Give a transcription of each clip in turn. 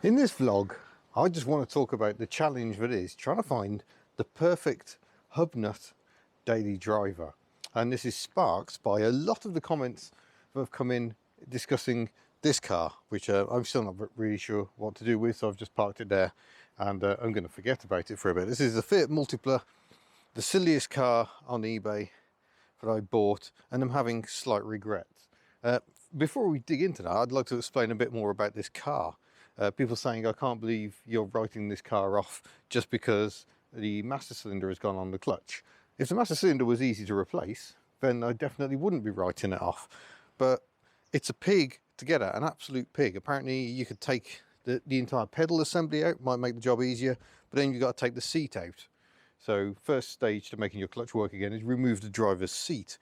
In this vlog, I just want to talk about the challenge that is trying to find the perfect HubNut daily driver. And this is sparked by a lot of the comments that have come in discussing this car, which I'm still not really sure what to do with, so I've just parked it there and I'm going to forget about it for a bit. This is the Fiat Multipla, the silliest car on eBay that I bought, and I'm having slight regrets. Before we dig into that, I'd like to explain a bit more about this car. People saying, I can't believe you're writing this car off just because the master cylinder has gone on the clutch. If the master cylinder was easy to replace, then I definitely wouldn't be writing it off. But it's a pig to get at, an absolute pig. Apparently you could take the entire pedal assembly out, might make the job easier, but then you've got to take the seat out. So first stage to making your clutch work again is remove the driver's seat.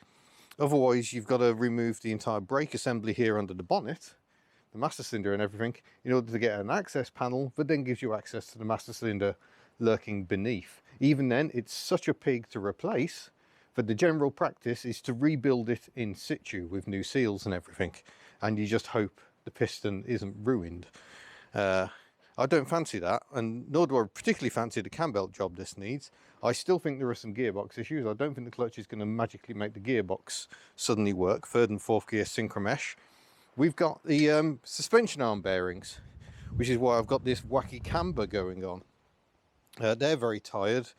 Otherwise you've got to remove the entire brake assembly here under the bonnet, the master cylinder and everything, in order to get an access panel that then gives you access to the master cylinder lurking beneath. Even then, it's such a pig to replace that the general practice is to rebuild it in situ with new seals and everything, and you just hope the piston isn't ruined. I don't fancy that, and nor do I particularly fancy the cam belt job this needs. I still think there are some gearbox issues. I don't think the clutch is going to magically make the gearbox suddenly work. Third and fourth gear synchromesh. We've got the suspension arm bearings, which is why I've got this wacky camber going on. They're very tired,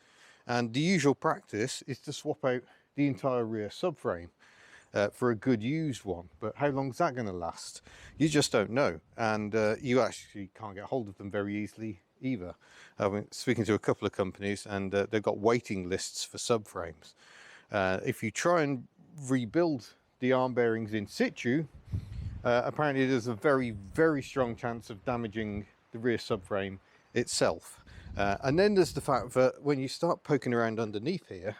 and the usual practice is to swap out the entire rear subframe for a good used one. But how long is that going to last? You just don't know, and you actually can't get hold of them very easily either. I've been speaking to a couple of companies, and they've got waiting lists for subframes. If you try and rebuild the arm bearings in situ, apparently there's a very strong chance of damaging the rear subframe itself. And then there's the fact that when you start poking around underneath here,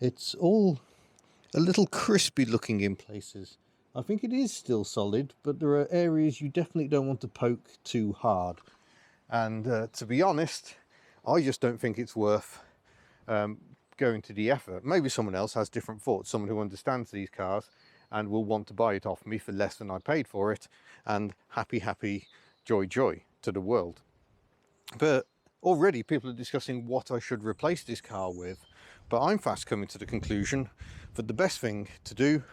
it's all a little crispy looking in places. I think it is still solid, but there are areas you definitely don't want to poke too hard. And to be honest, I just don't think it's worth going to the effort. Maybe someone else has different thoughts, someone who understands these cars and will want to buy it off me for less than I paid for it, and happy joy to the world. But already people are discussing what I should replace this car with, but I'm fast coming to the conclusion that the best thing to do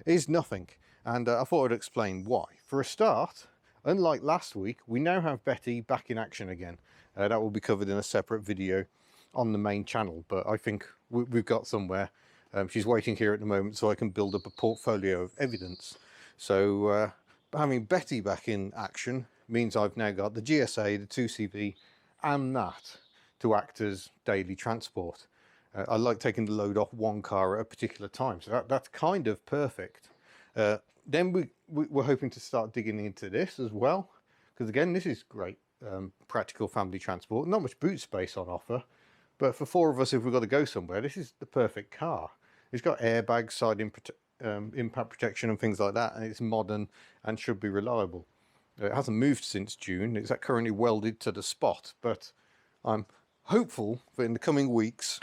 is nothing, and I thought I'd explain why. For a start, unlike last week, we now have Betty back in action again. That will be covered in a separate video on the main channel, but I think we've got somewhere. She's waiting here at the moment so I can build up a portfolio of evidence. So having Betty back in action means I've now got the GSA, the 2CV and that to act as daily transport. I like taking the load off one car at a particular time, so that's kind of perfect. Then we're hoping to start digging into this as well, because again, this is great practical family transport. Not much boot space on offer, but for four of us, if we've got to go somewhere, this is the perfect car. It's got airbags, side impact protection and things like that, and it's modern and should be reliable. It hasn't moved since June. It's currently welded to the spot, but I'm hopeful that in the coming weeks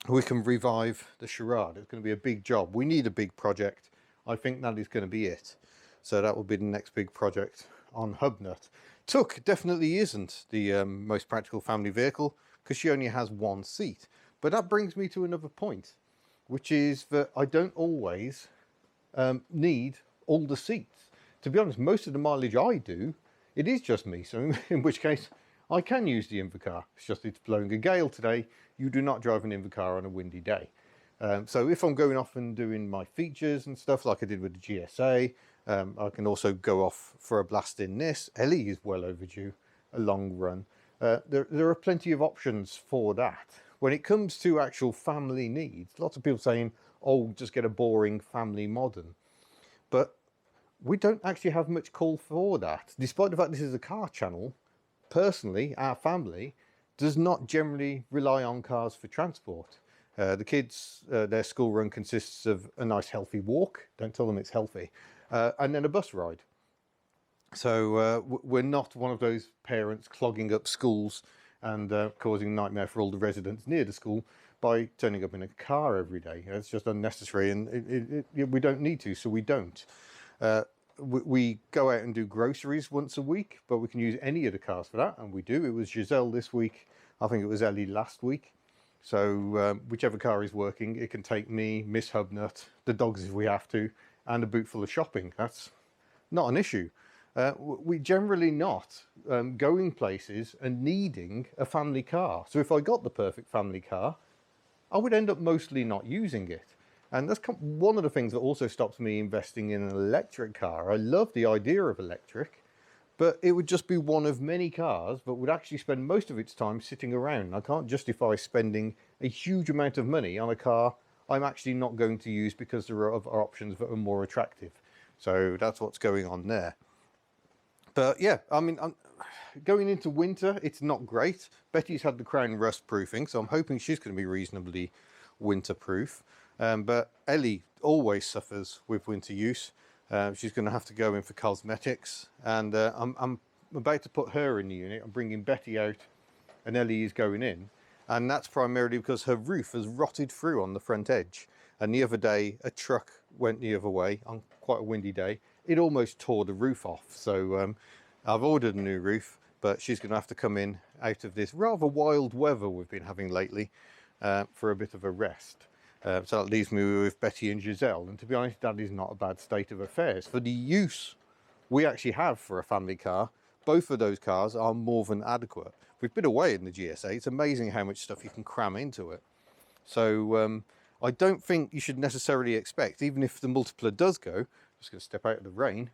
we can revive the charade. It's going to be a big job. We need a big project. I think that is going to be it. So that will be the next big project on HubNut. Tuk definitely isn't the most practical family vehicle because she only has one seat. But that brings me to another point, which is that I don't always need all the seats. To be honest, most of the mileage I do, it is just me. So in which case, I can use the Invacar. It's just it's blowing a gale today. You do not drive an Invacar on a windy day. So if I'm going off and doing my features and stuff like I did with the GSA, I can also go off for a blast in this. Ellie is well overdue, a long run. There are plenty of options for that. When it comes to actual family needs, lots of people saying, oh, just get a boring family modern. But we don't actually have much call for that. Despite the fact this is a car channel, personally, our family does not generally rely on cars for transport. The kids, their school run consists of a nice healthy walk. Don't tell them it's healthy. And then a bus ride. So we're not one of those parents clogging up schools and causing a nightmare for all the residents near the school by turning up in a car every day. It's just unnecessary, and we don't need to, so we don't. we go out and do groceries once a week, but we can use any of the cars for that, and we do. It was Giselle this week. I think it was Ellie last week. So whichever car is working, it can take me, Miss Hubnut, the dogs if we have to, and a boot full of shopping. That's not an issue. We generally not going places and needing a family car. So if I got the perfect family car, I would end up mostly not using it. And that's one of the things that also stops me investing in an electric car. I love the idea of electric, but it would just be one of many cars that would actually spend most of its time sitting around. I can't justify spending a huge amount of money on a car I'm actually not going to use because there are other options that are more attractive. So that's what's going on there. But yeah, I mean, going into winter, it's not great. Betty's had the crown rust proofing, so I'm hoping she's going to be reasonably winterproof. But Ellie always suffers with winter use. She's going to have to go in for cosmetics, and I'm about to put her in the unit. I'm bringing Betty out and Ellie is going in, and that's primarily because her roof has rotted through on the front edge. And the other day a truck went the other way on quite a windy day. It almost tore the roof off. So I've ordered a new roof, but she's going to have to come in out of this rather wild weather we've been having lately for a bit of a rest. So that leaves me with Betty and Giselle, and to be honest, that is not a bad state of affairs. For the use we actually have for a family car, both of those cars are more than adequate. We've been away in the GSA, it's amazing how much stuff you can cram into it. So I don't think you should necessarily expect, even if the multipler does go, I'm just going to step out of the rain,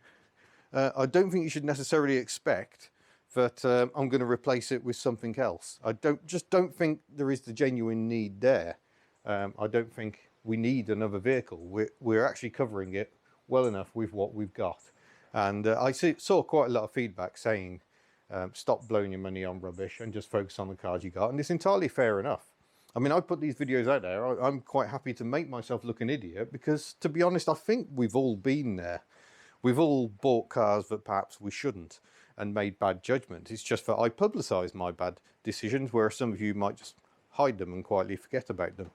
I don't think you should necessarily expect that I'm going to replace it with something else. I just don't think there is the genuine need there. I don't think we need another vehicle. We're actually covering it well enough with what we've got. And I saw quite a lot of feedback saying, stop blowing your money on rubbish and just focus on the cars you got. And it's entirely fair enough. I mean, I put these videos out there. I'm quite happy to make myself look an idiot because, to be honest, I think we've all been there. We've all bought cars that perhaps we shouldn't and made bad judgments. It's just that I publicise my bad decisions, whereas some of you might just hide them and quietly forget about them.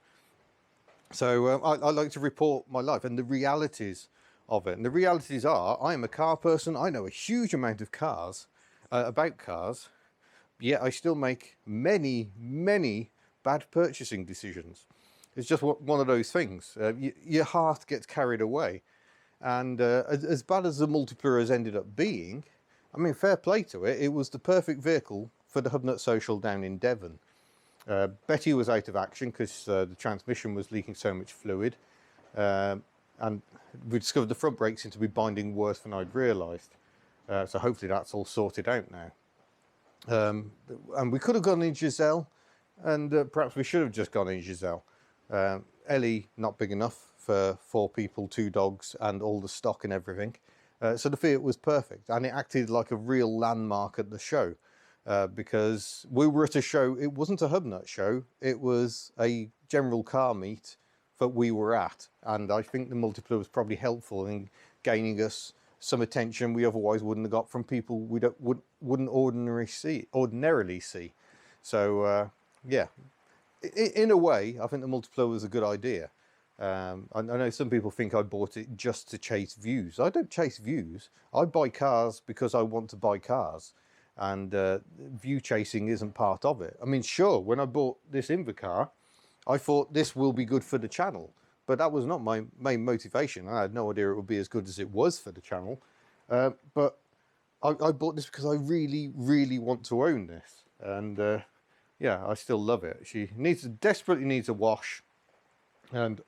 So I like to report my life and the realities of it. And the realities are, I am a car person. I know a huge amount of cars, about cars, yet I still make many, many bad purchasing decisions. It's just one of those things. Your heart gets carried away. And as bad as the multipler has ended up being, I mean, fair play to it. It was the perfect vehicle for the HubNut Social down in Devon. Betty was out of action because the transmission was leaking so much fluid, and we discovered the front brakes seemed to be binding worse than I'd realised. So hopefully that's all sorted out now. And we could have gone in Giselle, and perhaps we should have just gone in Giselle. Ellie not big enough for 4 people, 2 dogs, and all the stock and everything. So the Fiat was perfect, and it acted like a real landmark at the show. Because we were at a show, it wasn't a HubNut show, it was a general car meet that we were at, and I think the multipler was probably helpful in gaining us some attention we otherwise wouldn't have got from people we wouldn't ordinarily see. So yeah, in a way I think the multipler was a good idea. I know some people think I bought it just to chase views. I don't chase views. I buy cars because I want to buy cars. And view chasing isn't part of it. I mean, sure, when I bought this Invacar, I thought this will be good for the channel, but that was not my main motivation. I had no idea it would be as good as it was for the channel. But I bought this because I really, really want to own this. And yeah, I still love it. She desperately needs a wash and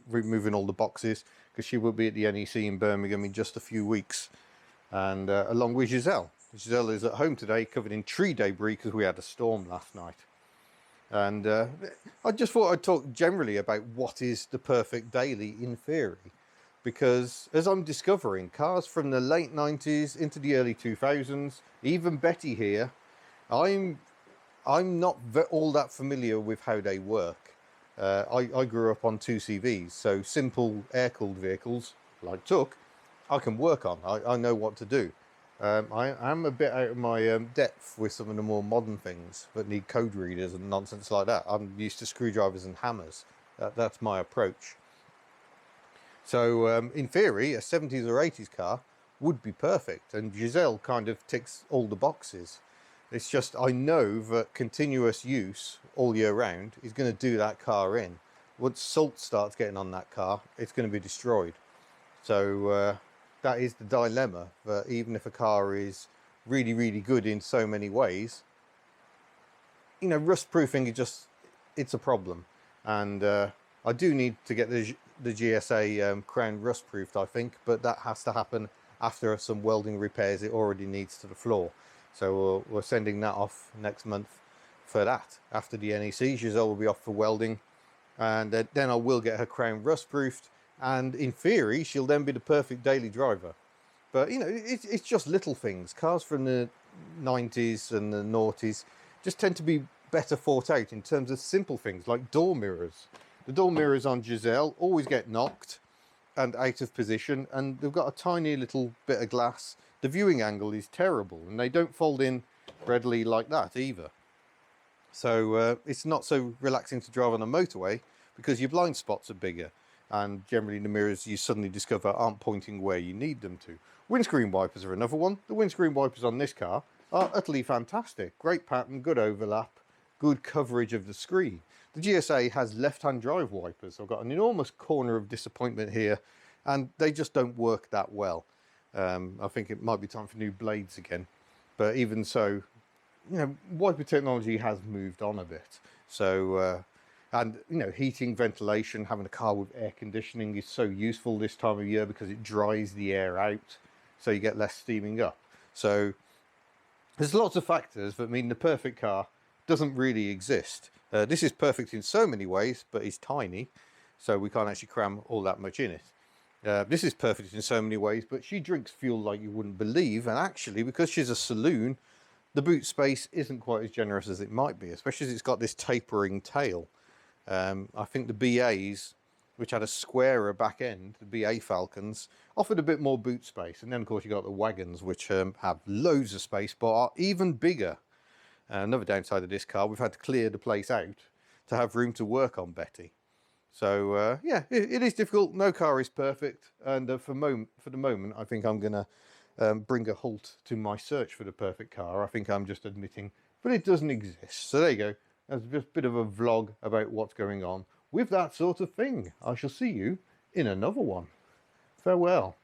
removing all the boxes, because she will be at the NEC in Birmingham in just a few weeks. And along with Giselle. Giselle is at home today covered in tree debris because we had a storm last night. And I just thought I'd talk generally about what is the perfect daily in theory. Because as I'm discovering, cars from the late 90s into the early 2000s, even Betty here, I'm not all that familiar with how they work. I grew up on 2CVs, so simple air-cooled vehicles, like Tuk, I can work on. I know what to do. I am a bit out of my depth with some of the more modern things that need code readers and nonsense like that. I'm used to screwdrivers and hammers. That's my approach. So in theory, a 70s or 80s car would be perfect, and Giselle kind of ticks all the boxes. It's just I know that continuous use all year round is going to do that car in. Once salt starts getting on that car, it's going to be destroyed. So that is the dilemma, that even if a car is really, really good in so many ways, you know, rust proofing is just, it's a problem. And I do need to get the GSA crown rust proofed, I think, but that has to happen after some welding repairs it already needs to the floor. So we're sending that off next month for that. After the NEC, Giselle will be off for welding, and then I will get her crown rust proofed, and in theory she'll then be the perfect daily driver. But you know, it's just little things. Cars from the 90s and the noughties just tend to be better thought out in terms of simple things like door mirrors. The door mirrors on Giselle always get knocked and out of position, and they've got a tiny little bit of glass. The viewing angle is terrible, and they don't fold in readily like that either. So it's not so relaxing to drive on a motorway because your blind spots are bigger, and generally the mirrors you suddenly discover aren't pointing where you need them to. Windscreen wipers are another one. The windscreen wipers on this car are utterly fantastic. Great pattern, good overlap, good coverage of the screen. The GSA has left-hand drive wipers. I've got an enormous corner of disappointment here, and they just don't work that well. I think it might be time for new blades again. But even so, you know, wiper technology has moved on a bit. So, and, you know, heating, ventilation, having a car with air conditioning is so useful this time of year because it dries the air out, so you get less steaming up. So there's lots of factors that mean the perfect car doesn't really exist. This is perfect in so many ways, but it's tiny, so we can't actually cram all that much in it. This is perfect in so many ways, but she drinks fuel like you wouldn't believe, and actually, because she's a saloon, the boot space isn't quite as generous as it might be, especially as it's got this tapering tail. I think the BAs, which had a squarer back end, the BA Falcons, offered a bit more boot space. And then, of course, you got the wagons, which have loads of space, but are even bigger. Another downside of this car, we've had to clear the place out to have room to work on Betty. So, yeah, it is difficult. No car is perfect. And for the moment, I think I'm going to bring a halt to my search for the perfect car. I think I'm just admitting, but it doesn't exist. So there you go. That's just a bit of a vlog about what's going on with that sort of thing. I shall see you in another one. Farewell.